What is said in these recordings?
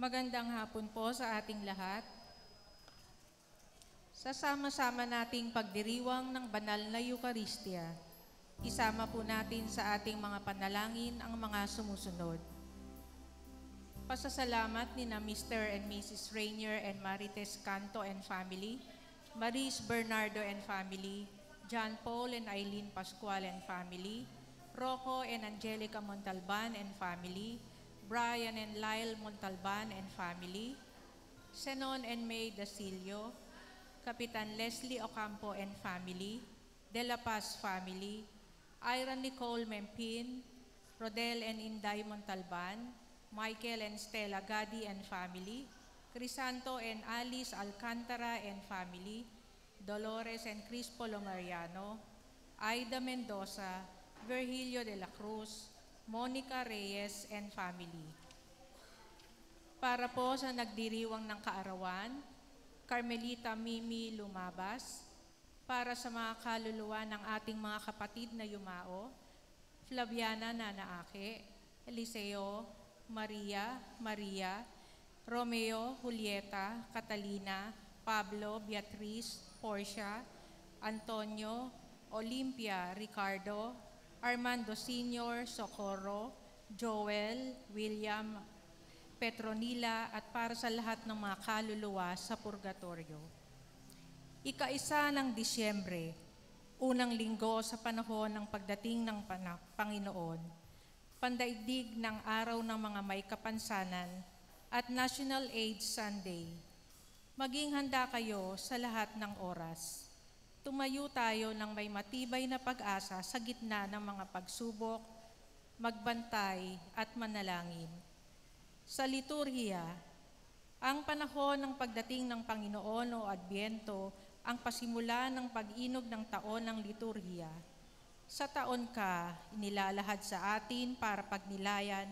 Magandang hapon po sa ating lahat. Sasama-sama nating pagdiriwang ng banal na Eucharistia. Isama po natin sa ating mga panalangin ang mga sumusunod. Pasasalamat ni na Mr. and Mrs. Rainier and Marites Canto and family, Maris Bernardo and family, John Paul and Eileen Pascual and family, Rocco and Angelica Montalban and family, Brian and Lyle Montalban and family, Zenon and May Dasilio, Kapitan Leslie Ocampo and family, De La Paz family, Ira Nicole Mempin, Rodel and Inday Montalban, Michael and Stella Gadi and family, Crisanto and Alice Alcantara and family, Dolores and Crispo Lomariano, Aida Mendoza, Virgilio de la Cruz, Monica Reyes and family. Para po sa nagdiriwang ng kaarawan, Carmelita Mimi Lumabas. Para sa mga kaluluwa ng ating mga kapatid na yumao, Flaviana Nanaake, Eliseo, Maria, Romeo, Julieta, Catalina, Pablo, Beatriz, Portia, Antonio, Olympia, Ricardo, Armando Sr., Socorro, Joel, William, Petronila, at para sa lahat ng mga kaluluwa sa purgatorio. Ika-1 ng Disyembre, unang linggo sa panahon ng pagdating ng Panginoon, pandaigdig ng Araw ng mga May Kapansanan at National AIDS Sunday. Maging handa kayo sa lahat ng oras. Tumayo tayo ng may matibay na pag-asa sa gitna ng mga pagsubok, magbantay at manalangin. Sa liturhiya, ang panahon ng pagdating ng Panginoon o Adbyento ang pasimula ng pag-inog ng taon ng liturhiya. Sa taon ka, inilalahad sa atin para pagnilayan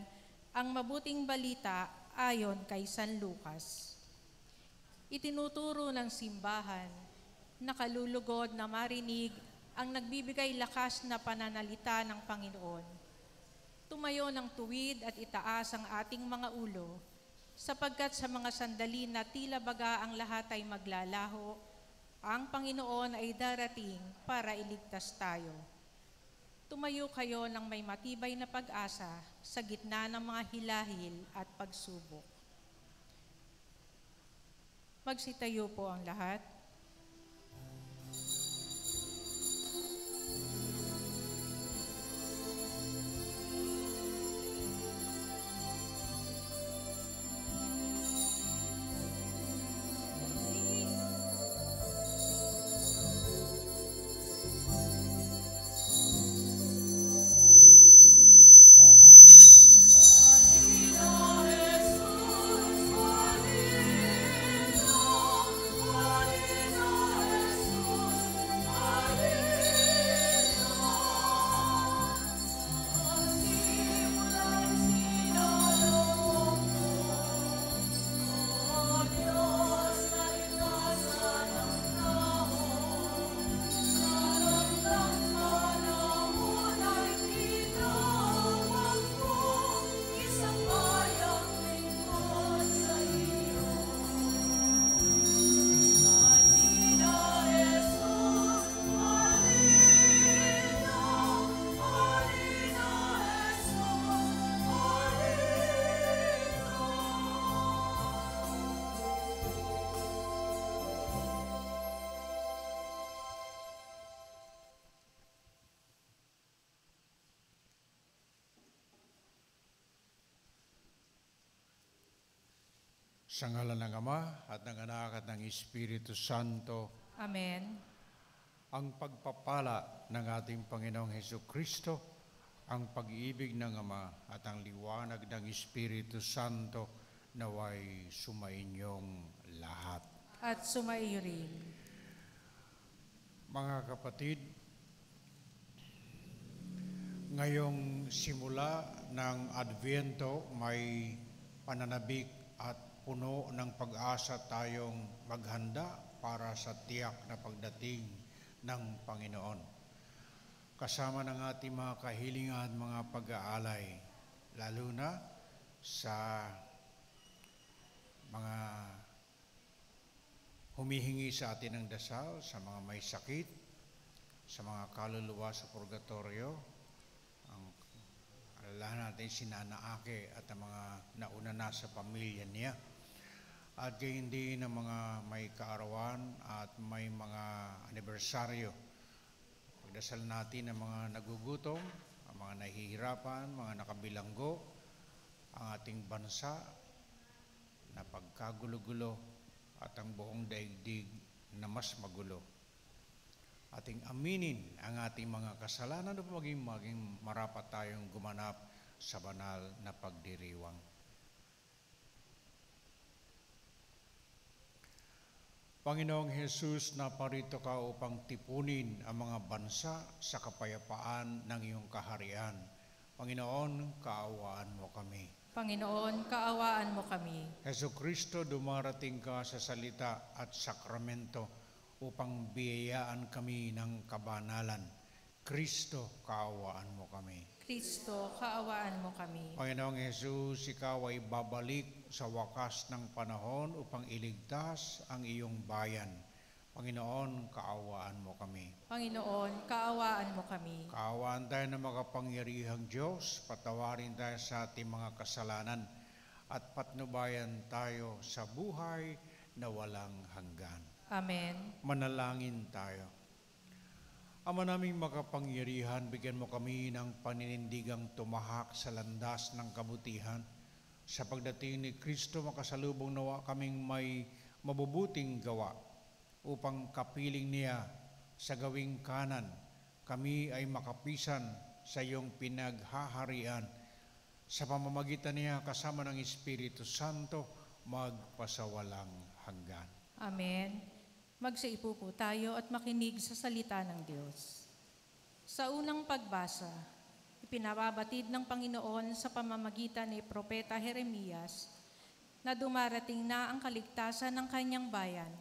ang mabuting balita ayon kay San Lucas. Itinuturo ng simbahan, nakalulugod na marinig ang nagbibigay lakas na pananalita ng Panginoon. Tumayo ng tuwid at itaas ang ating mga ulo, sapagkat sa mga sandali na tila baga ang lahat ay maglalaho, ang Panginoon ay darating para iligtas tayo. Tumayo kayo ng may matibay na pag-asa sa gitna ng mga hilahil at pagsubok. Magsitayo po ang lahat. Sa ngalan ng Ama at ng Anak at ng Espiritu Santo. Amen. Ang pagpapala ng ating Panginoong Hesukristo, ang pag-ibig ng Ama at ang liwanag ng Espiritu Santo naway sumainyong lahat. At sumaiyo rin. Mga kapatid, ngayong simula ng Adbyento may pananabik at puno ng pag-asa tayong maghanda para sa tiyak na pagdating ng Panginoon. Kasama ng ating mga kahilingan at mga pag-aalay, lalo na sa mga humihingi sa atin ng dasal, sa mga may sakit, sa mga kaluluwa sa purgatorio, ang alala natin si Nana Ake at ang mga nauna na sa pamilya niya. At gayon din ng mga may kaarawan at may mga anibersaryo. Pagdasal natin ang mga nagugutom, ang mga nahihirapan, mga nakabilanggo, ang ating bansa na pagkagulo-gulo at ang buong daigdig na mas magulo. Ating aminin ang ating mga kasalanan upang maging marapat tayong gumanap sa banal na pagdiriwang. Panginoong Jesus, naparito ka upang tipunin ang mga bansa sa kapayapaan ng iyong kaharian. Panginoon, kaawaan mo kami. Panginoon, kaawaan mo kami. Jesucristo, dumarating ka sa salita at sakramento upang biyayaan kami ng kabanalan. Kristo, kaawaan mo kami. Kristo, kaawaan mo kami. Panginoong Jesus, ikaw ay babalik sa wakas ng panahon upang iligtas ang iyong bayan. Panginoon, kaawaan mo kami. Panginoon, kaawaan mo kami. Kaawaan tayo ng makapangyarihang Diyos, patawarin tayo sa ating mga kasalanan at patnubayan tayo sa buhay na walang hanggan. Amen. Manalangin tayo. Ama naming makapangyarihan, bigyan mo kami ng paninindigang tumahak sa landas ng kabutihan. Sa pagdating ni Kristo, makasalubong nawa kaming may mabubuting gawa upang kapiling niya sa gawing kanan. Kami ay makapisan sa iyong pinaghaharian. Sa pamamagitan niya kasama ng Espiritu Santo, magpasawalang hanggan. Amen. Magsaipo po tayo at makinig sa salita ng Diyos. Sa unang pagbasa, ipinababatid ng Panginoon sa pamamagitan ni Propeta Jeremias na dumarating na ang kaligtasan ng kanyang bayan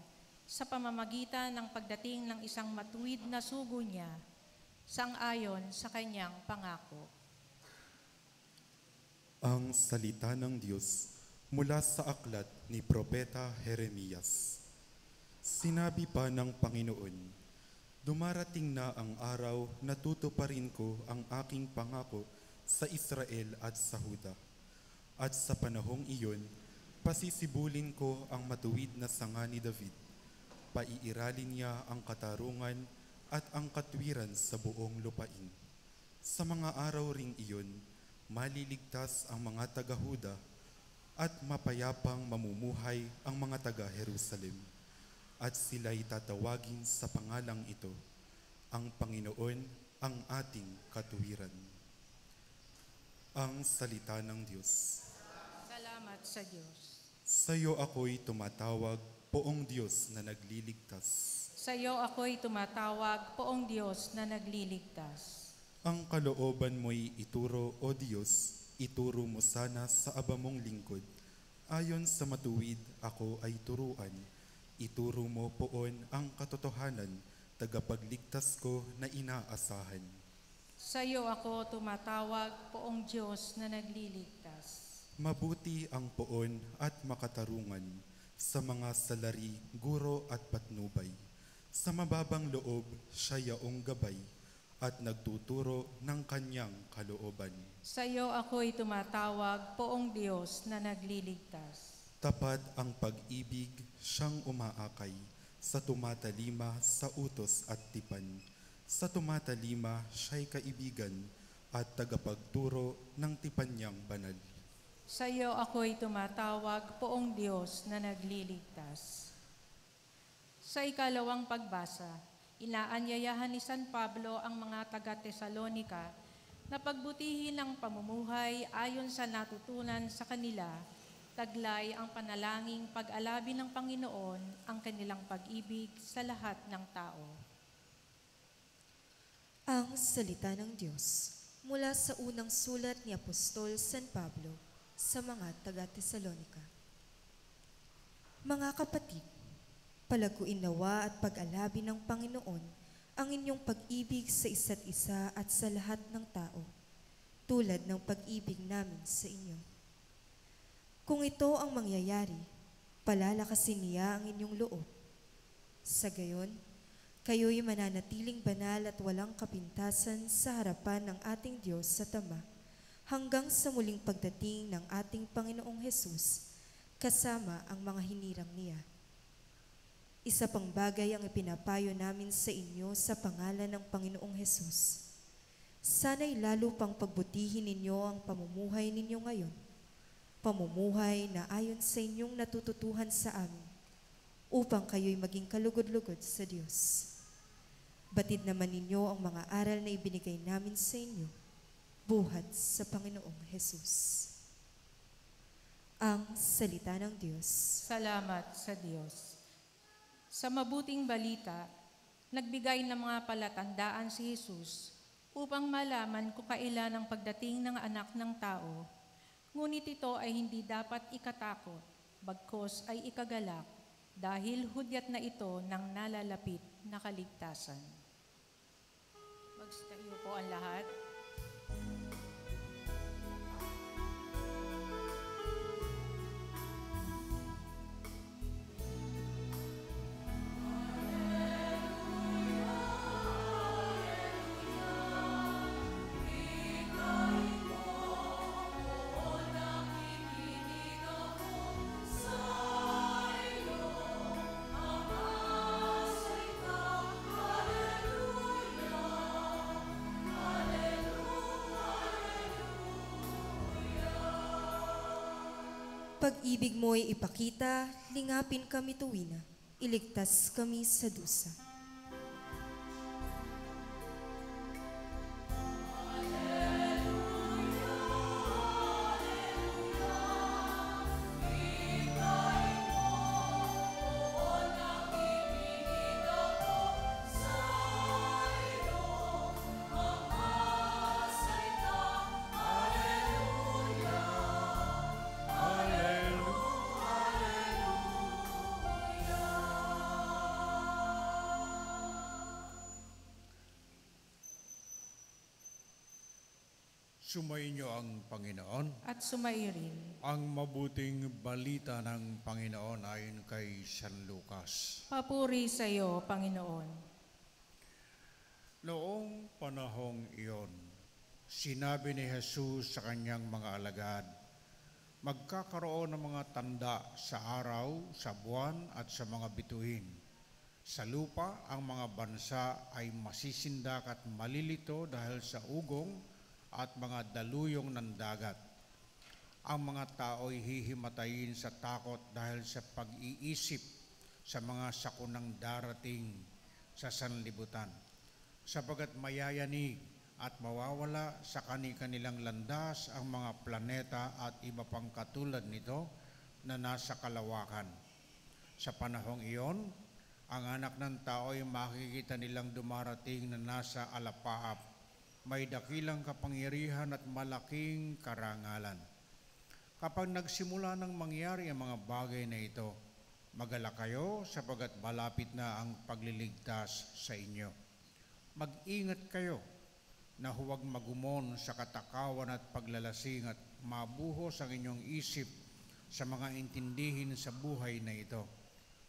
sa pamamagitan ng pagdating ng isang matuwid na sugo niya, sang-ayon sa kanyang pangako. Ang salita ng Diyos mula sa aklat ni Propeta Jeremias. Sinabi pa ng Panginoon, dumarating na ang araw na tutuparin ko ang aking pangako sa Israel at sa Huda. At sa panahong iyon, pasisibulin ko ang matuwid na sanga ni David. Paiiralin niya ang katarungan at ang katwiran sa buong lupain. Sa mga araw ring iyon, maliligtas ang mga taga-Huda at mapayapang mamumuhay ang mga taga-Jerusalem. At sila'y tatawagin sa pangalang ito, ang Panginoon, ang ating katuwiran. Ang salita ng Diyos. Salamat sa Diyos. Sa iyo ako'y tumatawag, Poong Diyos na nagliligtas. Sa iyo ako'y tumatawag, Poong Diyos na nagliligtas. Ang kalooban mo'y ituro, O Diyos, ituro mo sana sa aba mong lingkod. Ayon sa matuwid, ako ay turuan. Ituro mo poon ang katotohanan, tagapagligtas ko na inaasahan. Sa iyo ako tumatawag, Poong Diyos na nagliligtas. Mabuti ang poon at makatarungan sa mga salari, guro at patnubay. Sa mababang loob, siya yaong gabay at nagtuturo ng kanyang kalooban. Sa iyo ako'y tumatawag, Poong Diyos na nagliligtas. Tapat ang pag-ibig, siyang umaakay, sa tumatalima sa utos at tipan. Sa tumatalima, siya'y kaibigan at tagapagturo ng tipan niyang banal. Sa iyo ako'y tumatawag, Poong Diyos na nagliligtas. Sa ikalawang pagbasa, inaanyayahan ni San Pablo ang mga taga-Tesalonika na pagbutihin ang pamumuhay ayon sa natutunan sa kanila. Taglay ang panalangin pag-alabi ng Panginoon ang kanilang pag-ibig sa lahat ng tao. Ang salita ng Diyos mula sa unang sulat ni Apostol San Pablo sa mga taga-Tesalonika. Mga kapatid, palaguin nawa at pag-alabi ng Panginoon ang inyong pag-ibig sa isa't isa at sa lahat ng tao, tulad ng pag-ibig namin sa inyo. Kung ito ang mangyayari, palalakasin niya ang inyong loob. Sa gayon, kayo'y mananatiling banal at walang kapintasan sa harapan ng ating Diyos sa Ama, hanggang sa muling pagdating ng ating Panginoong Hesus, kasama ang mga hinirang niya. Isa pang bagay ang ipinapayo namin sa inyo sa pangalan ng Panginoong Hesus. Sana'y lalo pang pagbutihin ninyo ang pamumuhay ninyo ngayon, pamumuhay na ayon sa inyong natututuhan sa amin, upang kayo'y maging kalugod-lugod sa Diyos. Batid naman ninyo ang mga aral na ibinigay namin sa inyo, buhat sa Panginoong Hesus. Ang salita ng Diyos. Salamat sa Diyos. Sa mabuting balita, nagbigay ng mga palatandaan si Jesus upang malaman kung kailan ang pagdating ng anak ng tao. Ngunit ito ay hindi dapat ikatakot, bagkus ay ikagalak, dahil hudyat na ito ng nalalapit na kaligtasan. Magstayo po ang lahat. Pag-ibig mo'y ipakita, lingapin kami tuwina, iligtas kami sa dusa. Sumainyo ang Panginoon. At sumairin. Ang mabuting balita ng Panginoon ayon kay San Lucas. Papuri sa iyo, Panginoon. Noong panahong iyon, sinabi ni Jesus sa kanyang mga alagad, magkakaroon ng mga tanda sa araw, sa buwan at sa mga bituin. Sa lupa, ang mga bansa ay masisindak at malilito dahil sa ugong at mga daluyong ng dagat. Ang mga tao'y hihimatayin sa takot dahil sa pag-iisip sa mga sakunang darating sa sanlibutan, sapagkat mayayanig at mawawala sa kani-kanilang landas ang mga planeta at iba pang katulad nito na nasa kalawakan. Sa panahong iyon, ang anak ng tao'y makikita nilang dumarating na nasa alapaap, may dakilang kapangyarihan at malaking karangalan. Kapag nagsimula ng mangyari ang mga bagay na ito, mag-alala kayo sapagkat malapit na ang pagliligtas sa inyo. Mag-ingat kayo na huwag magumon sa katakawan at paglalasing at mabuhos ang inyong isip sa mga intindihin sa buhay na ito.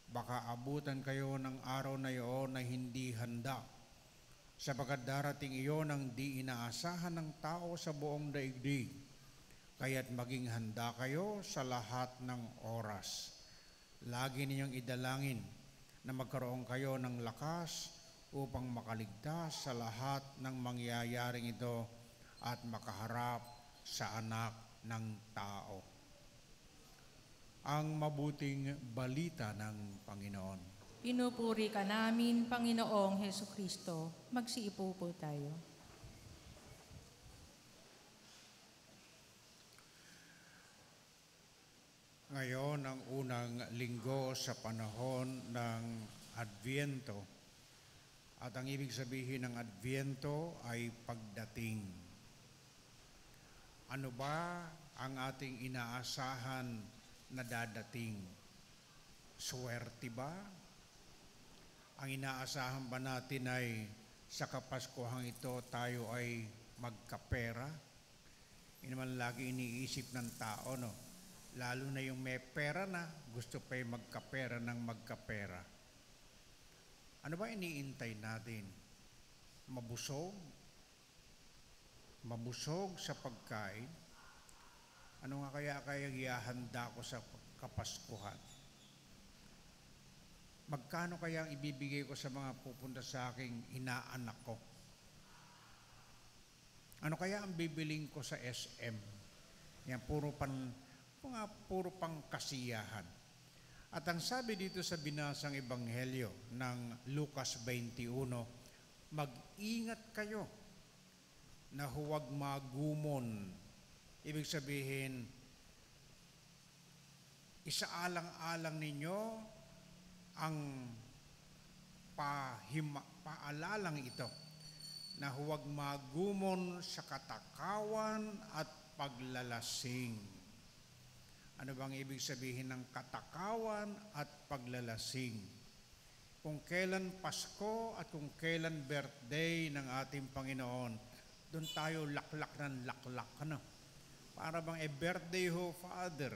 Baka abutan kayo ng araw na iyon na hindi handa, sapagkat darating iyon ang di inaasahan ng tao sa buong daigdig. Kaya't maging handa kayo sa lahat ng oras. Lagi ninyong idalangin na magkaroon kayo ng lakas upang makaligtas sa lahat ng mangyayaring ito at makaharap sa anak ng tao. Ang mabuting balita ng Panginoon. Pinupuri ka namin, Panginoong Hesukristo. Magsiipo po tayo. Ngayon ang unang linggo sa panahon ng Adviento. At ang ibig sabihin ng Adviento ay pagdating. Ano ba ang ating inaasahan na dadating? Swerte ba? Ang inaasahan ba natin ay sa Kapaskuhang ito tayo ay magkapera? Hindi naman lagi iniisip ng tao, no? Lalo na yung may pera na, gusto pa yung magkapera ng magkapera. Ano ba iniintay natin? Mabusog? Mabusog sa pagkain? Ano nga kaya ihahanda ko sa Kapaskuhan? Magkano kaya ang ibibigay ko sa mga pupunta sa aking inaanak ko? Ano kaya ang bibiling ko sa SM? Yan, puro pang kasiyahan. At ang sabi dito sa binasang ebanghelyo ng Lucas 21, mag-ingat kayo na huwag magumon. Ibig sabihin, isaalang-alang ninyo ang paalalang ito na huwag magumon sa katakawan at paglalasing. Ano bang ibig sabihin ng katakawan at paglalasing? Kung kailan Pasko at kung kailan birthday ng ating Panginoon, doon tayo laklak ng laklak. Ano? Para bang birthday ho, Father,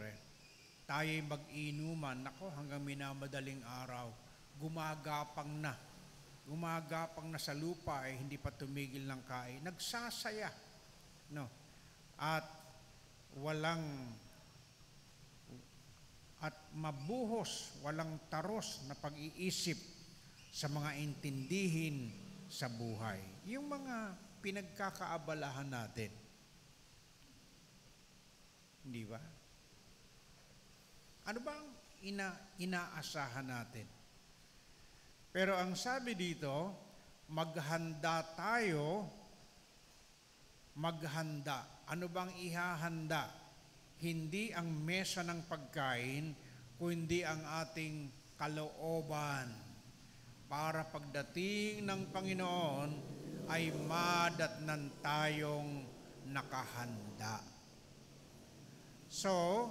tayo'y mag-inuman. Nako, hanggang minamadaling araw, gumagapang na sa lupa, hindi pa tumigil ng kain. Nagsasaya. No? At mabuhos, walang taros na pag-iisip sa mga intindihin sa buhay. Yung mga pinagkakaabalahan natin. Hindi ba? Ano bang inaasahan natin? Pero ang sabi dito, maghanda tayo, maghanda. Ano bang ihahanda? Hindi ang mesa ng pagkain, kundi ang ating kalooban. Para pagdating ng Panginoon, ay madatnan tayong nakahanda. So,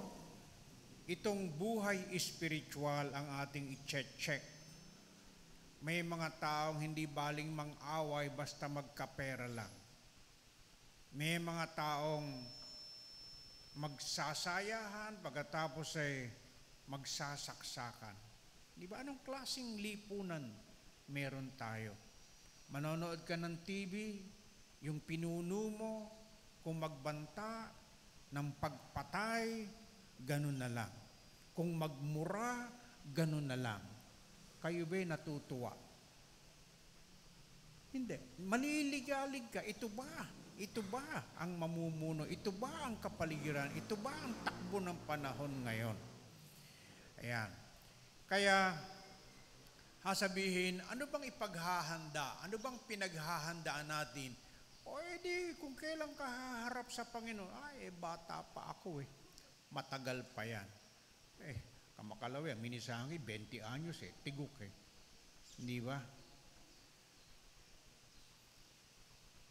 itong buhay espiritual ang ating i-check. May mga taong hindi baling mang-away basta magkapera lang. May mga taong magsasayahan pagkatapos ay magsasaksakan. Di ba anong klaseng lipunan meron tayo? Manonood ka ng TV, yung pinuno mo, kung magbanta ng pagpatay, ganun na lang. Kung magmura, ganun na lang. Kayo ba'y natutuwa? Hindi. Maniligalig ka. Ito ba? Ito ba ang mamumuno? Ito ba ang kapaligiran? Ito ba ang takbo ng panahon ngayon? Ayan. Kaya, sasabihin, ano bang ipaghahanda? Ano bang pinaghahandaan natin? O edi, kung kailan ka haharap sa Panginoon, bata pa ako matagal pa yan. Kamakalawi, ang minisangi, 20 anyos tigok Hindi ba?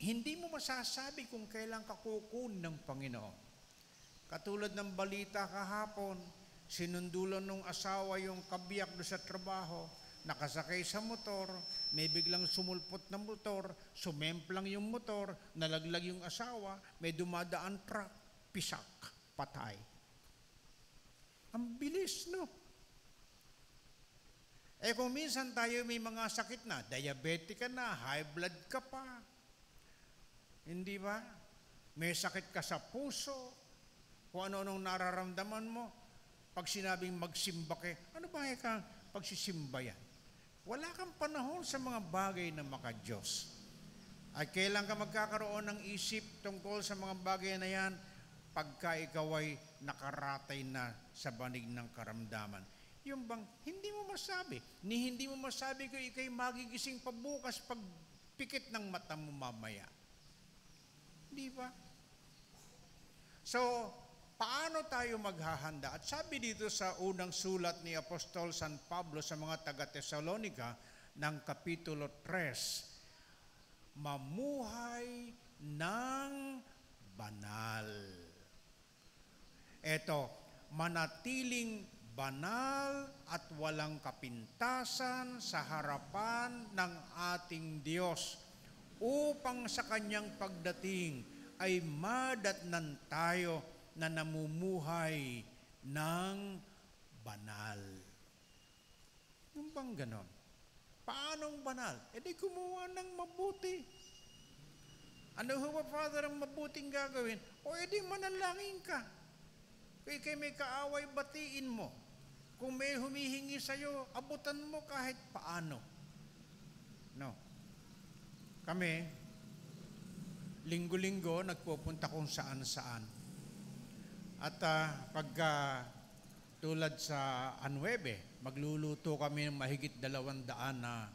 Hindi mo masasabi kung kailan ka kukunin ng Panginoon. Katulad ng balita kahapon, sinundulan ng asawa yung kabiyak do sa trabaho, nakasakay sa motor, may biglang sumulpot na motor, sumemplang yung motor, nalaglag yung asawa, may dumadaan truck, pisak, patay. Ang bilis, no? Kung minsan tayo may mga sakit na, diabetic ka na, high blood ka pa, hindi ba? May sakit ka sa puso, kung ano-anong nararamdaman mo, pag sinabing magsimba ano ba kang pagsisimba yan? Wala kang panahon sa mga bagay na maka-Diyos. Ay kailan ka magkakaroon ng isip tungkol sa mga bagay na yan? Pagka ikaw ay nakaratay na sa banig ng karamdaman. Yung bang, hindi mo masabi ko ikay magigising pa bukas pag pikit ng mata mo mamaya. Di ba? So, paano tayo maghahanda? At sabi dito sa unang sulat ni Apostol San Pablo sa mga taga-Tesalonica ng Kapitulo 3, mamuhay ng banal. Eto, manatiling banal at walang kapintasan sa harapan ng ating Diyos upang sa Kanyang pagdating ay madatnan tayo na namumuhay ng banal. Yung bang ganon? Paanong banal? E di gumawa ng mabuti. Ano ho ba, Father, ang mabuting gagawin? O edi manalangin ka. Kaya may kaaway, batiin mo. Kung may humihingi sa'yo, abutan mo kahit paano. No. Kami, linggo-linggo, nagpupunta kung saan-saan. At pagka tulad sa Anuebe, magluluto kami ng mahigit 200 na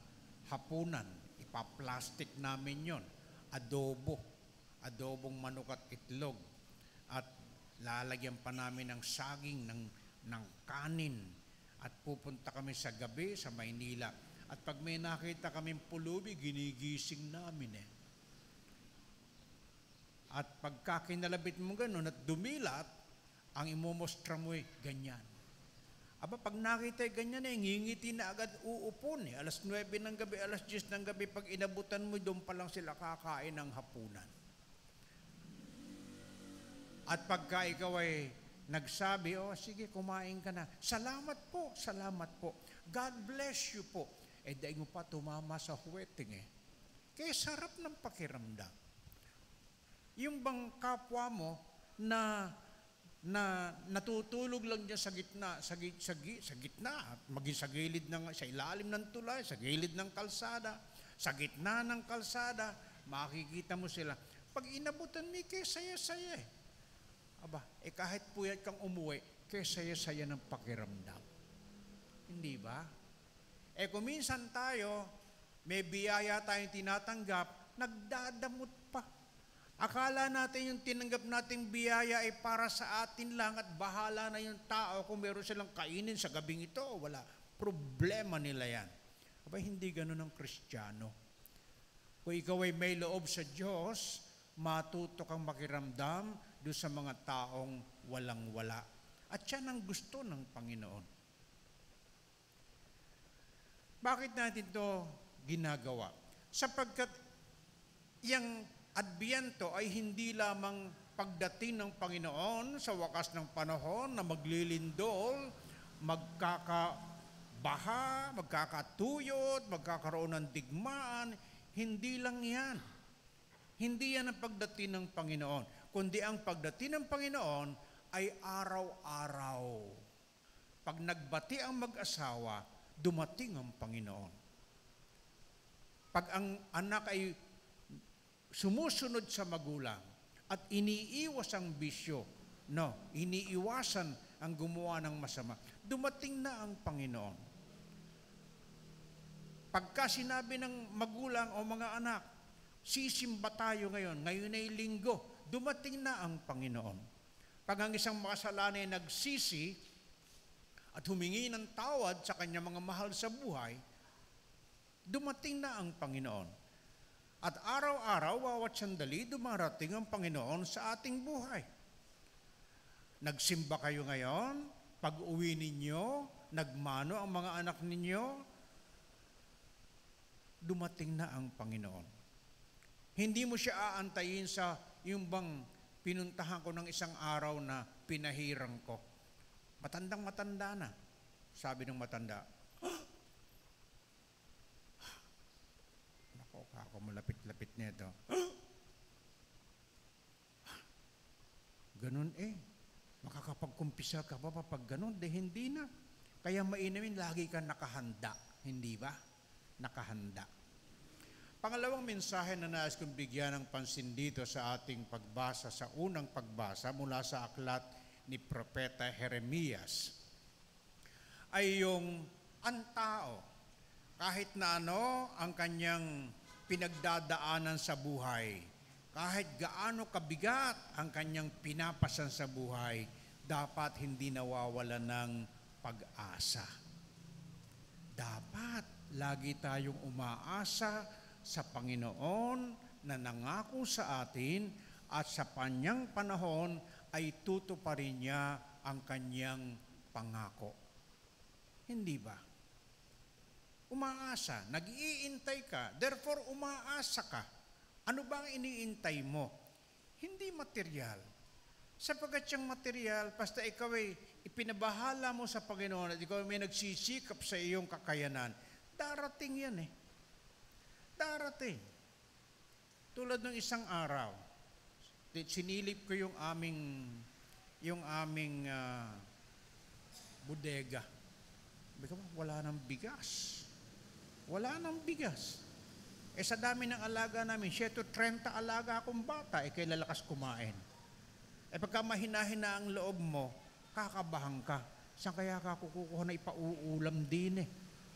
hapunan. Ipaplastic namin yon. Adobong manok at itlog. At lalagyan pa namin ng saging, ng kanin. At pupunta kami sa gabi sa Maynila. At pag may nakita kaming pulubi, ginigising namin At pagka kinalabit mo ganun at dumilat, ang imomostra mo ganyan. Aba, pag nakita ganyan ngingiti na agad uupon Alas 9 ng gabi, alas 10 ng gabi, pag inabutan mo, doon pa lang sila kakain ng hapunan. At pagka ikaw ay nagsabi, sige, kumain ka na. Salamat po. God bless you po. Dahil mo pa tumama sa huweting Kaya sarap ng pakiramdam. Yung bang kapwa mo na natutulog lang diyan sa gitna, maging sa gilid sa ilalim ng tulay, sa gilid ng kalsada, sa gitna ng kalsada, makikita mo sila. Pag inabutan mo, kaya saya-saya Aba, kahit puyat kang umuwi, kaya saya-saya ng pakiramdam. Hindi ba? Kung minsan tayo, may biyaya tayong tinatanggap, nagdadamot pa. Akala natin yung tinanggap nating biyaya ay para sa atin lang at bahala na yung tao kung meron silang kainin sa gabing ito o wala. Problema nila yan. Aba, hindi ganun ang Kristiyano. Kung ikaw ay may loob sa Diyos, matuto kang makiramdam doon sa mga taong walang-wala. At yan ang gusto ng Panginoon. Bakit natin ito ginagawa? Sapagkat yung Adbyento ay hindi lamang pagdating ng Panginoon sa wakas ng panahon na maglilindol, magkakabaha, magkakatuyot, magkakaroon ng digmaan. Hindi lang yan. Hindi yan ang pagdating ng Panginoon. Kundi ang pagdating ng Panginoon ay araw-araw. Pag nagbati ang mag-asawa, dumating ang Panginoon. Pag ang anak ay sumusunod sa magulang at iniiwas ang bisyo, iniiwasan ang gumawa ng masama, dumating na ang Panginoon. Pagka sinabi ng magulang o mga anak, sisimba tayo ngayon ay linggo, dumating na ang Panginoon. Pag ang isang makasalanan ay nagsisi at humingi ng tawad sa kanyang mga mahal sa buhay, dumating na ang Panginoon. At araw-araw, bawat sandali, dumarating ang Panginoon sa ating buhay. Nagsimba kayo ngayon, pag-uwi ninyo, nagmano ang mga anak ninyo, dumating na ang Panginoon. Hindi mo siya aantayin sa yung bang pinuntahan ko ng isang araw na pinahirang ko. Matandang-matanda na. Sabi ng matanda, ako malapit-lapit nito. Ganun makakapagkumpisa ka pa pag ganun? Hindi na. Kaya mainamin, lagi ka nakahanda. Hindi ba? Nakahanda. Pangalawang mensahe na nais kong bigyan ng pansin dito sa ating pagbasa, sa unang pagbasa mula sa aklat ni Propeta Jeremias, ay yung ang tao, kahit na ang kanyang pinagdadaanan sa buhay, kahit gaano kabigat ang kanyang pinapasan sa buhay, dapat hindi nawawala ng pag-asa. Dapat lagi tayong umaasa sa Panginoon na nangako sa atin at sa kanyang panahon ay tutuparin niya ang kanyang pangako. Hindi ba? Umaasa, nag-iintay ka, therefore umaasa ka. Ano ba ang iniintay mo? Hindi material. Sapagkat yung material, basta ikaw ay ipinabahala mo sa Panginoon at ikaw may nagsisikap sa iyong kakayanan, darating yan eh. Darating. Tulad ng isang araw, sinilip ko yung aming bodega. Wala nang bigas. Wala nang bigas. Sa dami ng alaga namin, 30 alaga akong bata, kaya lalakas kumain. Pagka mahina-hina ang loob mo, kakabahan ka. Saan kaya ka kukuha na ipauulam din eh?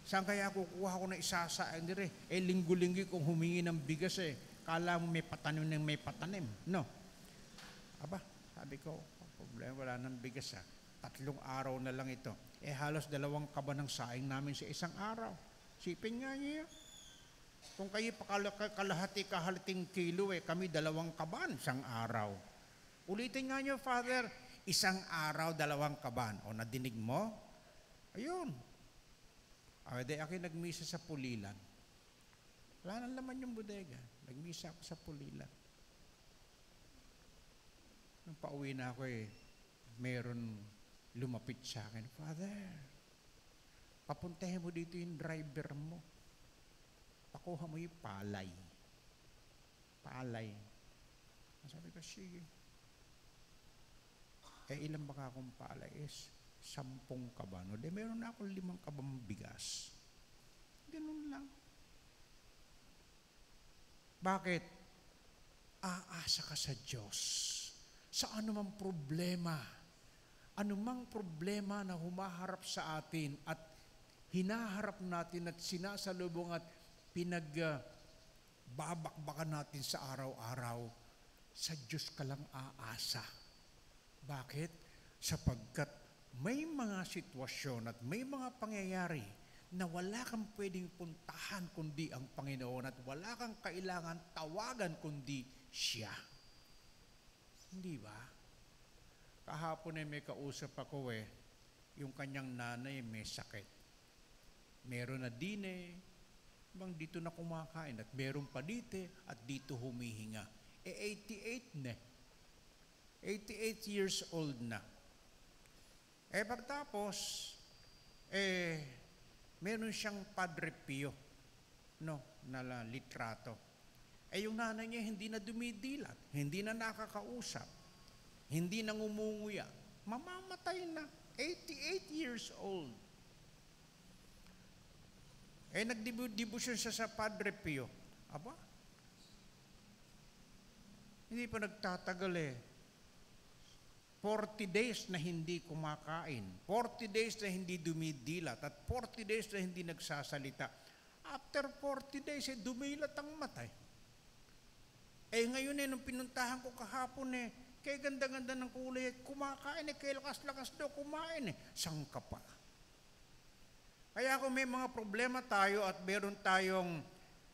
Saan kaya kukuha ko na isasain dire? Linggo-linggo kung humingi ng bigas kala mo may patanim ng may patanim. No. Aba, sabi ko, problema, wala ng bigas 3 araw na lang ito. Halos 2 kaban ng saing namin sa isang araw. Sipin nga niyo. Kung kayo kahalating kilo kami 2 kaban isang araw. Ulitin nga niyo, Father, isang araw 2 kaban. O nadinig mo? Ayun. Ako nagmisa sa Pulilan. Wala nang laman yung bodega. Nagmisa ako sa Pulilan. Nung pauwi na ako meron lumapit sa akin, Father, papuntahin mo dito yung driver mo. Pakuha mo yung palay. Palay. Sabi ko, sige. Ilan ba akong palay? 10 kaban. O meron na akong 5 kabang bigas. Ganun lang. Bakit? Aasa ka sa Diyos. Sa anumang problema na humaharap sa atin at hinaharap natin at sinasalubong at pinagbabakbakan natin sa araw-araw, sa Diyos ka lang aasa. Bakit? Sapagkat may mga sitwasyon at may mga pangyayari na wala kang pwedeng puntahan kundi ang Panginoon at wala kang kailangan tawagan kundi Siya. Hindi ba? Kahapon may kausap ako yung kanyang nanay may sakit. Meron na din bang dito na kumakain at meron pa dito at dito humihinga. 88 na. 88 years old na. Pagtapos, meron siyang Padre Pio, na litrato. Yung nanay niya hindi na dumidilat, hindi na nakakausap, hindi na ngumunguya. Mamamatay na. 88 years old. Nagdibusyon siya sa Padre Pio. Aba? Hindi pa nagtatagal 40 days na hindi kumakain, 40 days na hindi dumidilat, at 40 days na hindi nagsasalita. After 40 days, dumilat ang mata. Ngayon nung pinuntahan ko kahapon kaya ganda-ganda ng kulay at kumakain kaya lakas-lakas daw kumain Sang ka pa. Kaya kung may mga problema tayo at meron tayong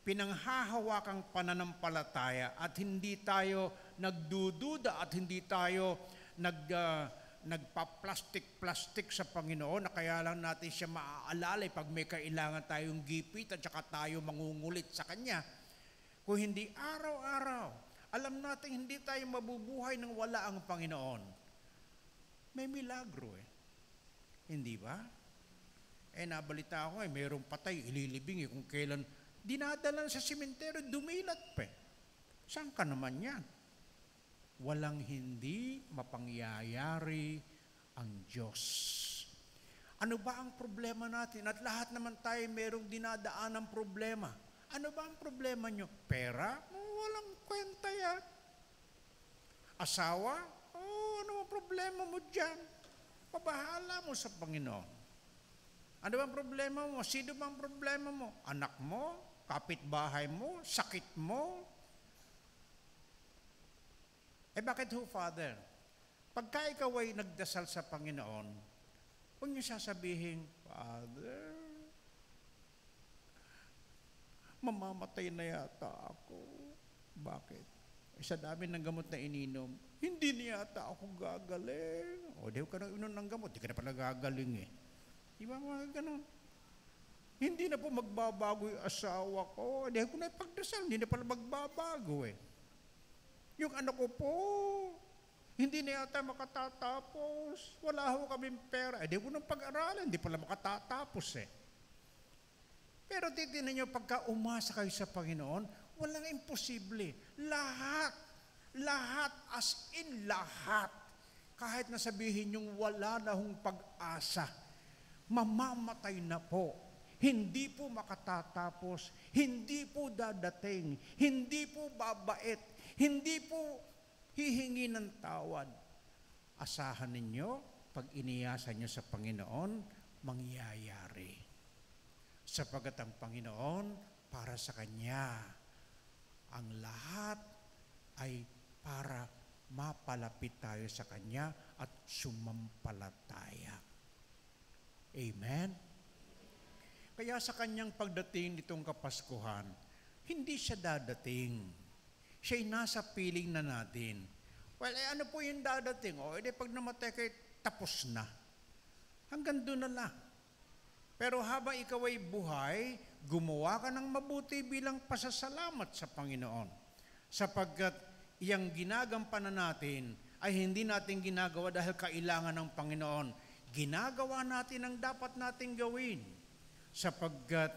pinanghahawakang pananampalataya at hindi tayo nagdududa at hindi tayo nagpa-plastic sa Panginoon na kaya lang natin siya maaalala pag may kailangan tayong gipit at saka tayo mangungulit sa Kanya. Kung hindi araw-araw, alam natin hindi tayo mabubuhay nang wala ang Panginoon. May milagro Hindi ba? Nabalita ako mayroong patay, ililibing kung kailan dinadala sa simenteryo, dumilat pa Saan ka naman yan? Walang hindi mapangyayari ang Diyos. Ano ba ang problema natin? At lahat naman tayo merong dinadaan ng problema. Ano ba ang problema nyo? Pera? Walang kwenta yan. Asawa? Ano ang problema mo dyan? Pabahala mo sa Panginoon. Ano ba ang problema mo? Sino ba ang problema mo? Anak mo? Kapitbahay mo? Sakit mo? Bakit Father? Pagka ikaw ay nagdasal sa Panginoon, huwag niyo sasabihin, Father, mamamatay na yata ako. Bakit? Sa dami ng gamot na ininom, hindi na yata ako gagaling. Di ka na inom ng gamot, di ka na pala gagaling Di ba mga ganun? Hindi na po magbabago yung asawa ko. Di ko na ipagdasal, hindi na pala magbabago Yung anak ko po, Hindi na yata makatatapos. Wala ho kaming pera. Di mo nang pag-aralan, hindi pala makatatapos eh. Pero titignan nyo, pagka umasa kayo sa Panginoon, walang imposible. Lahat, as in lahat. Kahit na sabihin yung wala na hong pag-asa, mamamatay na po. Hindi po makatatapos, hindi po dadating, hindi po babait, hindi po hihingi ng tawad. Asahan ninyo, pag iniasa nyo sa Panginoon, mangyayari. Sapagat ang Panginoon, para sa Kanya, ang lahat ay para mapalapit tayo sa Kanya at sumampalataya. Amen? Kaya sa Kanyang pagdating nitong Kapaskuhan, hindi siya dadating. Siya'y nasa piling na natin. Well, ano po yung dadating? Pag namatay kayo, tapos na. Hanggang doon na lang. Pero habang ikaw ay buhay, gumawa ka ng mabuti bilang pasasalamat sa Panginoon. Sapagkat iyang ginagampanan natin ay hindi natin ginagawa dahil kailangan ng Panginoon. Ginagawa natin ang dapat nating gawin. Sapagkat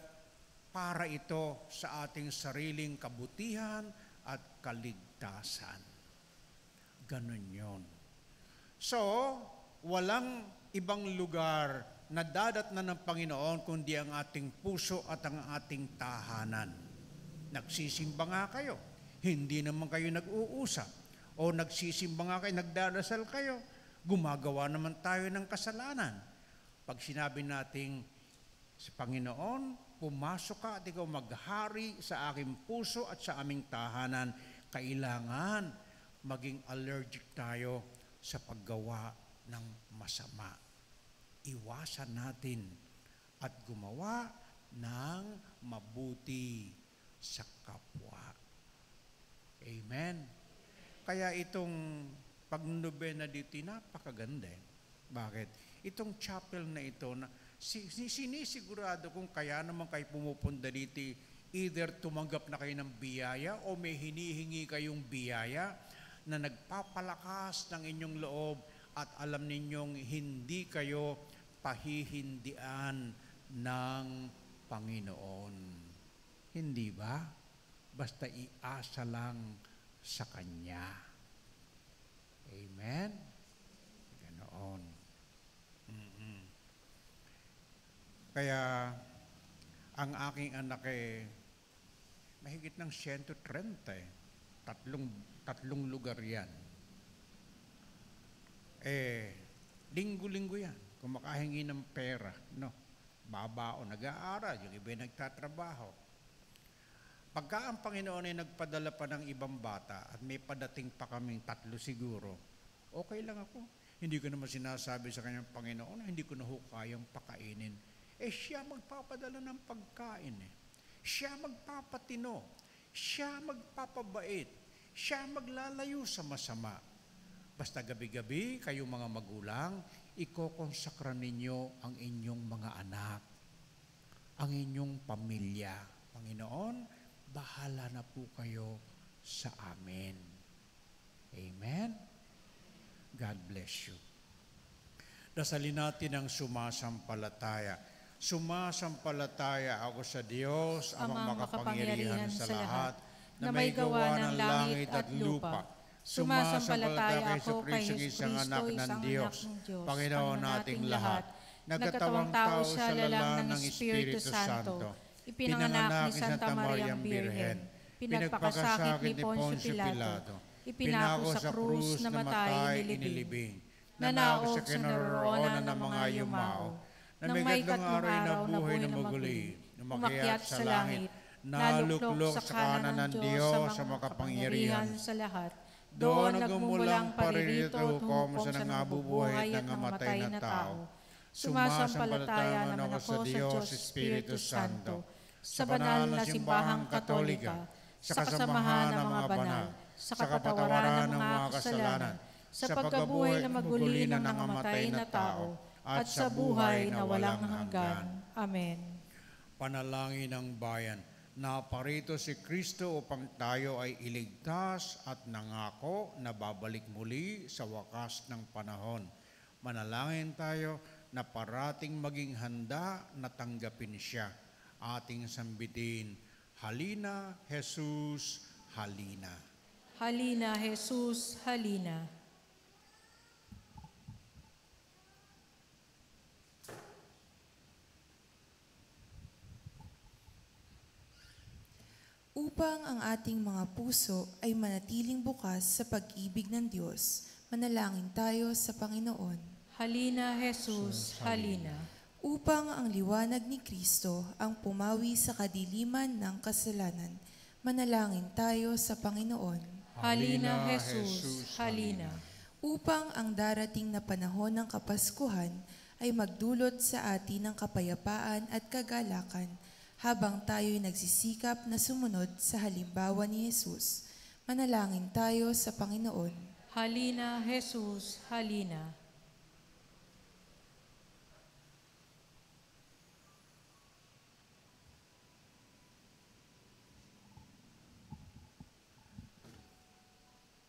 para ito sa ating sariling kabutihan at kaligtasan. Ganon yun. So, walang ibang lugar na dadatnan ng Panginoon kundi ang ating puso at ang ating tahanan. Nagsisimba nga kayo. Hindi naman kayo nag-uusap. O nagsisimba nga kayo, nagdarasal kayo. Gumagawa naman tayo ng kasalanan. Pag sinabi nating, sa Panginoon, pumasok ka at ikaw maghari sa aking puso at sa aming tahanan, kailangan maging allergic tayo sa paggawa ng masama. Iwasan natin at gumawa ng mabuti sa kapwa. Amen? Kaya itong pagnobena dito, napakaganda. Bakit? Itong chapel na ito, sinisigurado kung kaya naman kayo pumupunta dito, either tumanggap na kayo ng biyaya o may hinihingi kayong biyaya na nagpapalakas ng inyong loob at alam ninyong hindi kayo pahihindian ng Panginoon. Hindi ba? Basta iasa lang sa Kanya. Amen? Ganoon. Kaya, ang aking anak mahigit ng 130 tatlong lugar yan. Linggo-linggo yan. Kung makahingi ng pera, no? Babao, nag-aaral, yung iba nagtatrabaho. Pagka ang Panginoon ay nagpadala pa ng ibang bata at may padating pa kaming 3 siguro, okay lang ako. Hindi ko naman sinasabi sa kanyang Panginoon na hindi ko na kayang pakainin. Siya magpapadala ng pagkain. Siya magpapatino. Siya magpapabait. Siya maglalayo sa masama. Basta gabi-gabi, kayong mga magulang, ikokonsakra ninyo ang inyong mga anak, ang inyong pamilya. Panginoon, bahala na po kayo sa amin. Amen? God bless you. Dasalin natin ang sumasampalataya. Sumasampalataya ako sa Diyos, amang makapangyarihan sa lahat, na may gawa ng langit at lupa. Sumasampalataya ako kay Jesu Kristo, anak ng Diyos, Panginoon nating lahat, nagkatawang tao sa lalang ng Espiritu Santo, ipinanganak ni Santa Mariang Birhen, pinagpakasakit ni Poncio Pilato, ipinako sa krus, namatay, inilibing, nanako sa kinaroroonan ng mga yumao, na may katlong araw na buhay na maguli, umakyat sa langit, naluklok sa kanan ng Diyos sa makapangyarihan sa lahat. Doon nagmumulang paririto kung sa nangabubuhay at nangamatay na tao. Sumasampalataya naman ako sa Diyos Espiritu Santo, sa banal na simbahang katolika, sa kasamahan ng mga banal, sa kapatawaran ng mga kasalanan, sa pagkabuhay na maguli ng nangamatay na tao, at sa buhay na walang hanggan. Amen. Panalangin ng bayan. Naparito si Kristo upang tayo ay iligtas at nangako na babalik muli sa wakas ng panahon. Manalangin tayo na parating maging handa na tanggapin siya. Ating sambitin, halina, Jesus, halina. Halina, Jesus, halina. Upang ang ating mga puso ay manatiling bukas sa pag-ibig ng Diyos, manalangin tayo sa Panginoon. Halina, Jesus, halina. Upang ang liwanag ni Kristo ang pumawi sa kadiliman ng kasalanan, manalangin tayo sa Panginoon. Halina, Jesus, halina. Upang ang darating na panahon ng Kapaskuhan ay magdulot sa atin ng kapayapaan at kagalakan, habang tayo'y nagsisikap na sumunod sa halimbawa ni Jesus, manalangin tayo sa Panginoon. Halina, Jesus, halina.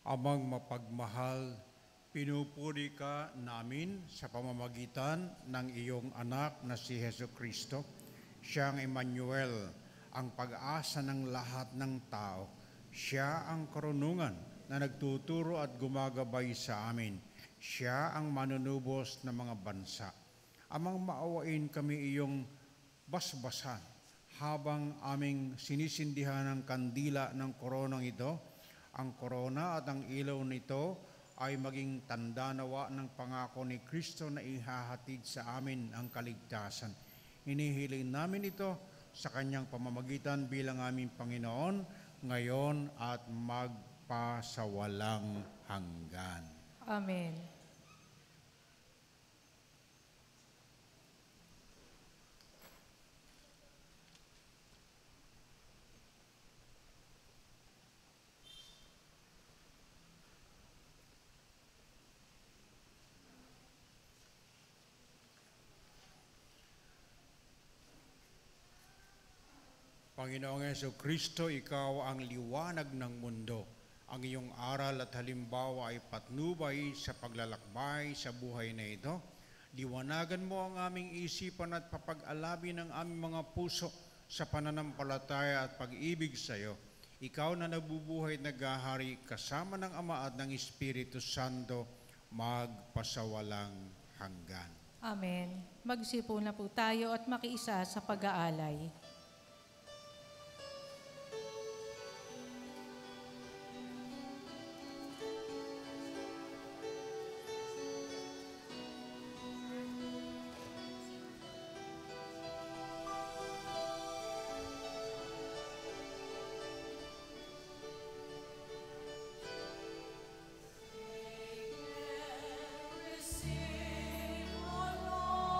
Amang mapagmahal, pinupuri ka namin sa pamamagitan ng iyong anak na si Hesus Kristo. Siya ang Emmanuel, ang pag-asa ng lahat ng tao. Siya ang karunungan na nagtuturo at gumagabay sa amin. Siya ang manunubos ng mga bansa. Amang maawain kami iyong basbasan habang aming sinisindihan ng kandila ng koronang ito. Ang korona at ang ilaw nito ay maging tanda nawa ng pangako ni Kristo na ihahatid sa amin ang kaligtasan. Hinihiling namin ito sa kanyang pamamagitan bilang aming Panginoon, ngayon at magpasawalang hanggan. Amen. Panginoong Jesucristo, ikaw ang liwanag ng mundo. Ang iyong aral at halimbawa ay patnubay sa paglalakbay sa buhay na ito. Liwanagan mo ang aming isipan at papag-alabi ng aming mga puso sa pananampalataya at pag-ibig sa iyo. Ikaw na nabubuhay at naghahari kasama ng Ama at ng Espiritu Santo, magpasawalang hanggan. Amen. Magsipo na po tayo at makiisa sa pag-aalay. Receive, O Lord,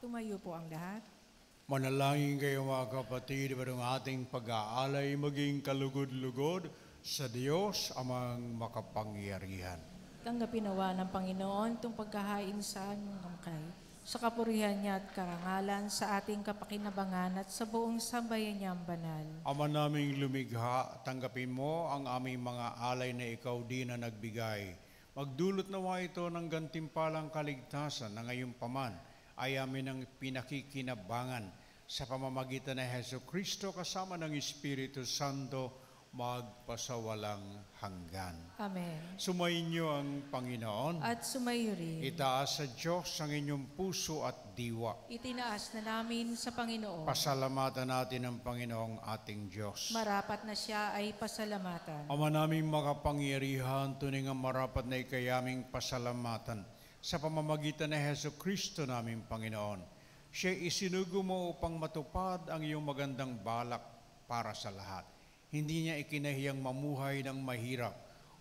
Tumayo po ang lahat. Manalangin kayo mga kapatid, barong ating pag-aalay maging kalugod-lugod sa Diyos amang makapangyarihan. Tanggapin nawa ng Panginoon itong pagkahain sa aming angkay, sa kapurihan niya at karangalan, sa ating kapakinabangan at sa buong sambayan niyang banal. Ama naming lumikha, tanggapin mo ang aming mga alay na ikaw din na nagbigay. Magdulot nawa ito ng gantimpalang kaligtasan na ngayon paman ay amin ang pinakikinabangan sa pamamagitan ng Heso Kristo kasama ng Espiritu Santo magpasawalang hanggan. Amen. Sumainyo ang Panginoon. At sumayo rin. Itaas sa Diyos ang inyong puso at diwa. Itinaas na namin sa Panginoon. Pasalamatan natin ang Panginoong ating Diyos. Marapat na siya ay pasalamatan. Ama naming makapangyarihan, tunay nga marapat na ikayaming pasalamatan sa pamamagitan ng Heso Kristo naming Panginoon. Siya isinugo mo upang matupad ang iyong magandang balak para sa lahat. Hindi niya ikinahiyang mamuhay ng mahirap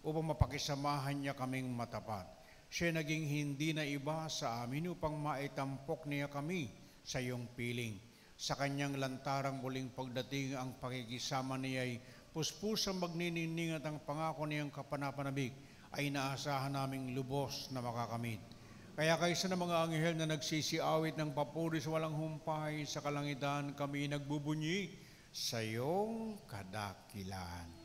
upang mapakisamahan niya kaming matapat. Siya naging hindi na iba sa amin upang maitampok niya kami sa iyong piling. Sa kanyang lantarang muling pagdating, ang pakikisama niya ay puspusang magnining at ang pangako niyang kapanapanabik ay naasahan naming lubos na makakamit. Kaya kaysa ng mga anghel na nagsisiawit ng papuri sa walang humpay sa kalangitan, kami nagbubunyi sa iyong kadakilaan.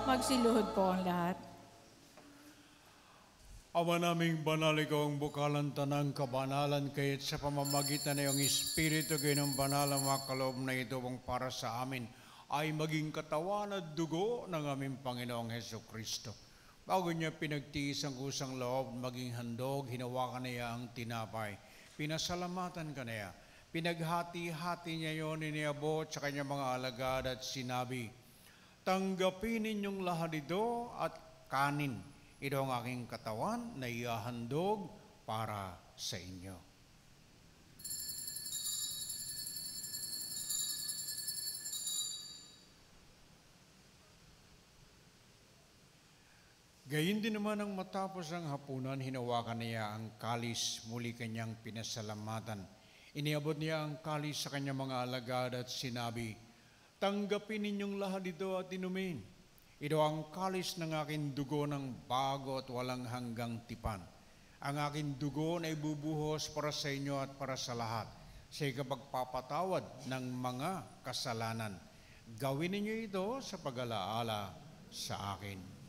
Magsiluhod po ang lahat. Ama naming banal, ikaw ang bukalan tanang kabanalan, kaya't sa pamamagitan ng iyong Espiritu, kayo ng banal ang mga kaloob na ito ang para sa amin ay maging katawan at dugo ng aming Panginoong Heso Kristo. Bago niya pinagtiis ang kusang loob, maging handog, hinawakan niya ang tinapay. Pinasalamatan ka niya. Pinaghati-hati niya yon, iniabot sa kanyang mga alagad at sinabi, tanggapin ninyong lahat ito at kanin. Ito ang aking katawan na ihahandog para sa inyo. Gayun din naman ang matapos ang hapunan, hinawakan niya ang kalis, muli kanyang pinasalamatan. Iniabot niya ang kalis sa kanyang mga alagad at sinabi, tanggapin ninyong lahat ito at inumin. Ito ang kalis ng aking dugo ng bago at walang hanggang tipan. Ang aking dugo na ibubuhos para sa inyo at para sa lahat sa ikapagpapatawad ng mga kasalanan. Gawin ninyo ito sa pag-alaala sa akin.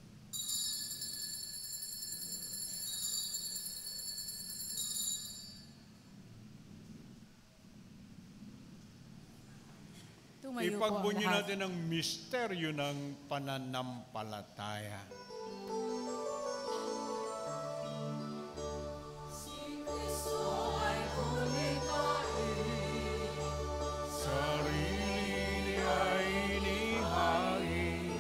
Tumayo po ang Ipagbunyi lahat. natin ang misteryo ng pananampalataya. Sarili ay inihain,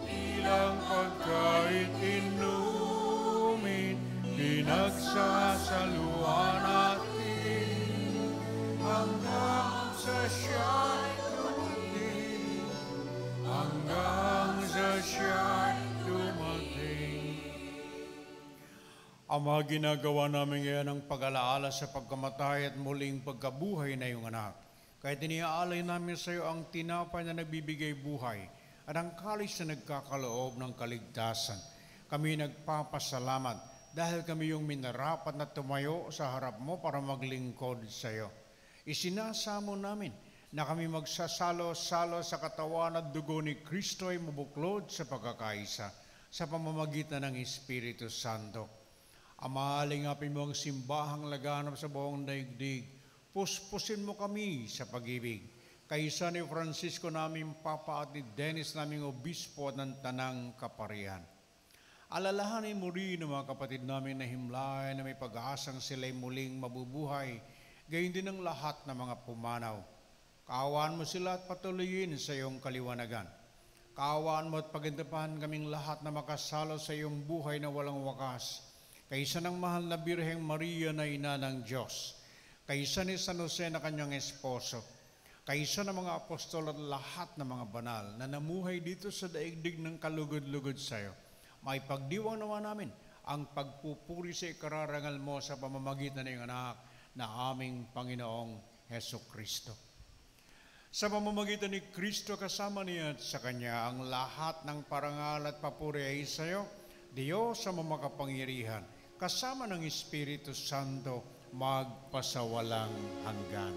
ilang pagkait inumin, pinagsasaluhan natin hanggang sa siya'y dumating, hanggang sa siya'y dumating. Ama, ginagawa namin ngayon ang pag-alaala sa pagkamatay at muling pagkabuhay na iyong anak. Kaya iniaalay namin sa iyo ang tinapay na nagbibigay buhay at ang kalis na nagkakaloob ng kaligtasan. Kami nagpapasalamat dahil kami yung minarapat na tumayo sa harap mo para maglingkod sa iyo. Isinasamo namin na kami magsasalo-salo sa katawan at dugo ni Kristo ay mabuklod sa pagkakaisa sa pamamagitan ng Espiritu Santo. Ama, alingapin mo ang simbahang laganap sa buong daigdig. Puspusin mo kami sa pag-ibig. Kaisa ni Francisco naming Papa at ni Dennis naming Obispo at ng Tanang Kaparian. Alalahanin mo rin ang mga kapatid namin na himlay na may pag-aasang sila'y muling mabubuhay, gayon din ang lahat ng mga pumanaw. Kaawaan mo sila at patuloyin sa iyong kaliwanagan. Kaawaan mo at pagindapahan kaming lahat na makasalo sa iyong buhay na walang wakas. Kaisa ng mahal na Birheng Maria na ina ng Diyos, kaisa ni San Jose na kanyang esposo, kaisa ng mga apostol at lahat ng mga banal na namuhay dito sa daigdig ng kalugod-lugod sa iyo, may pagdiwang nawa namin ang pagpupuri sa ikararangal mo sa pamamagitan ng iyong anak na aming Panginoong Hesukristo. Sa pamamagitan ni Kristo kasama niya at sa Kanya, ang lahat ng parangal at papuri ay sa iyo, Diyos sa makapangyarihan, kasama ng Espiritu Santo, magpasawalang hanggan.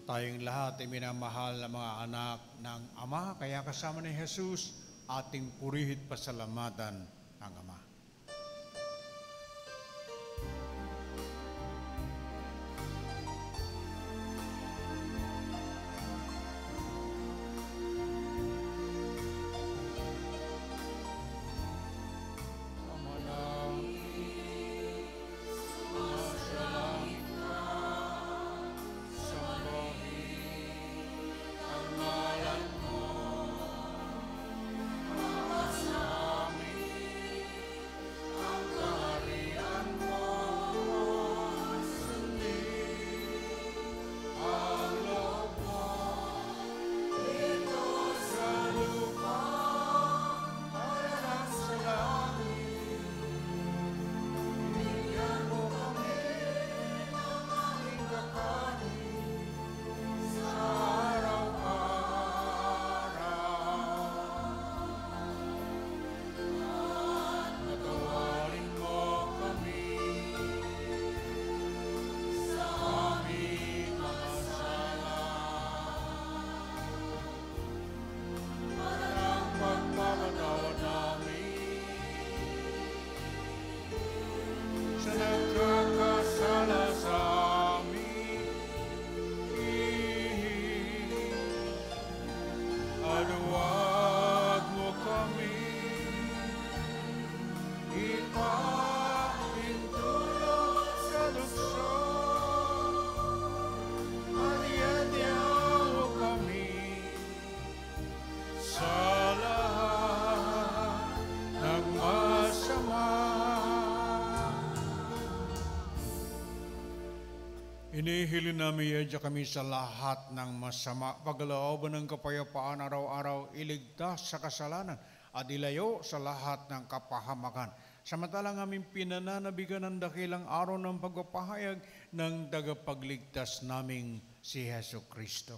Tayong lahat ay minamahal na mga anak ng Ama, kaya kasama ni Jesus, ating purihit pasalamatan ang Ama. Inihilin namin yadya kami sa lahat ng masama, paglooban ng kapayapaan araw-araw, iligtas sa kasalanan at ilayo sa lahat ng kapahamakan. Samantalang aming pinananabigan ng dakilang araw ng pagpapahayag ng tagapagligtas naming si Hesukristo.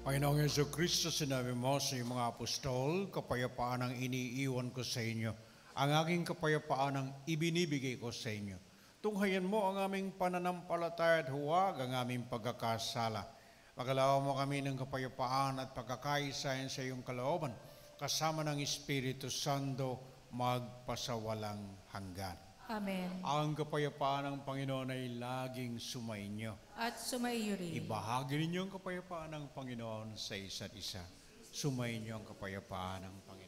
Panginoong Jesucristo, sinabi mo sa iyong mga apostol, kapayapaan ang iniiwan ko sa inyo. Ang aking kapayapaan ang ibinibigay ko sa inyo. Tunghayan mo ang aming pananampalataya at huwag ang aming pagkakasala. Pagkaloob mo kami ng kapayapaan at pagkakaisayan sa iyong kalooban, kasama ng Espiritu Santo, magpasawalang hanggan. Amen. Ang kapayapaan ng Panginoon ay laging sumainyo. At sumaiyo rin. Ibahagi ninyo ang kapayapaan ng Panginoon sa isa't isa. Sumainyo ang kapayapaan ng Panginoon.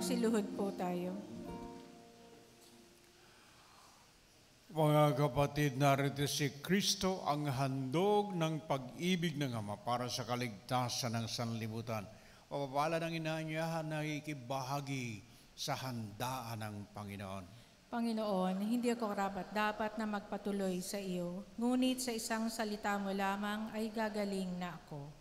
Magsiluhod po tayo. Mga kapatid, narito si Kristo, ang handog ng pag-ibig ng Ama para sa kaligtasan ng sanlibutan. Papapala ng inaanyahan na ikibahagi sa handaan ng Panginoon. Panginoon, hindi ako dapat na magpatuloy sa iyo, ngunit sa isang salita mo lamang ay gagaling na ako.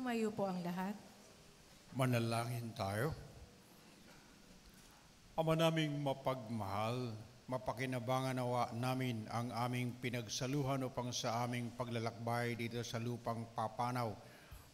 Sumayo po ang lahat. Manalangin tayo. Ama naming mapagmahal, mapakinabangan nawa namin ang aming pinagsaluhan upang sa aming paglalakbay dito sa lupang papanaw.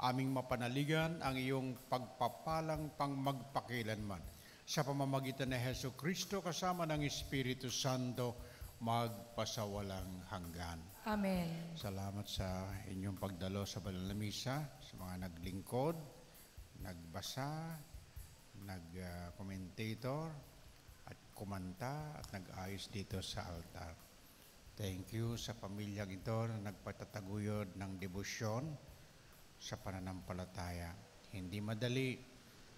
Aming mapanaligan ang iyong pagpapalang pang magpakilanman. Sa pamamagitan ni Hesu Kristo kasama ng Espiritu Santo, magpasawalang hanggan. Amen. Salamat sa inyong pagdalo sa banal na misa, sa mga naglingkod, nagbasa, nag-commentator, at kumanta, at nag-ayos dito sa altar. Thank you sa pamilyang ito na nagpatataguyod ng debosyon sa pananampalataya. Hindi madali,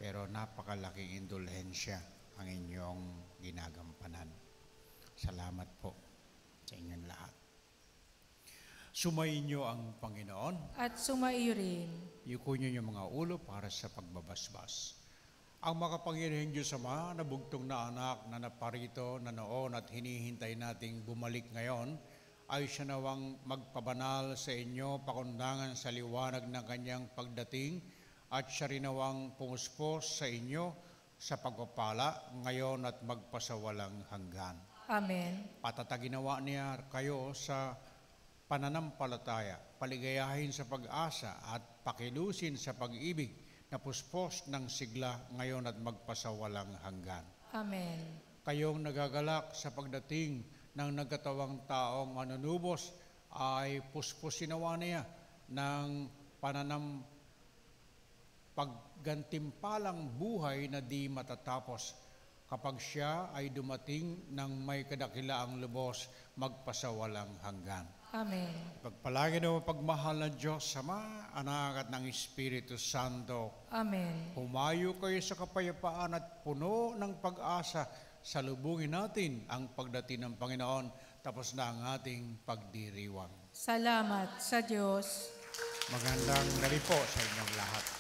pero napakalaking indulhensya ang inyong ginagampanan. Salamat po sa inyong lahat. Sumainyo ang Panginoon. At sumaiyo rin. Yuko niyo yung mga ulo para sa pagbabasbas. Ang makapangyarihang Diyos Ama, na bugtong na anak na naparito na noon at hinihintay nating bumalik ngayon, ay siya nawang magpabanal sa inyo, pakundangan sa liwanag ng kanyang pagdating, at siya rin nawang pumuspos sa inyo sa pagpapala ngayon at magpasawalang hanggan. Amen. Patataginawa niya kayo sa pananampalataya, paligayahin sa pag-asa at pakilusin sa pag-ibig na puspos ng sigla ngayon at magpasawalang hanggan. Amen. Kayong nagagalak sa pagdating ng nagkatawang taong manunubos ay puspusinawa niya ng paggantimpalang buhay na di matatapos kapag siya ay dumating ng may kadakilaang lubos magpasawalang hanggan. Amen. Pagpalagi na pagmahal ng Diyos Ama, Anak at ng Espiritu Santo. Amen. Humayo kayo sa kapayapaan at puno ng pag-asa. Salubungin natin ang pagdating ng Panginoon. Tapos na ang ating pagdiriwang. Salamat sa Diyos. Magandang gabi po sa inyong lahat.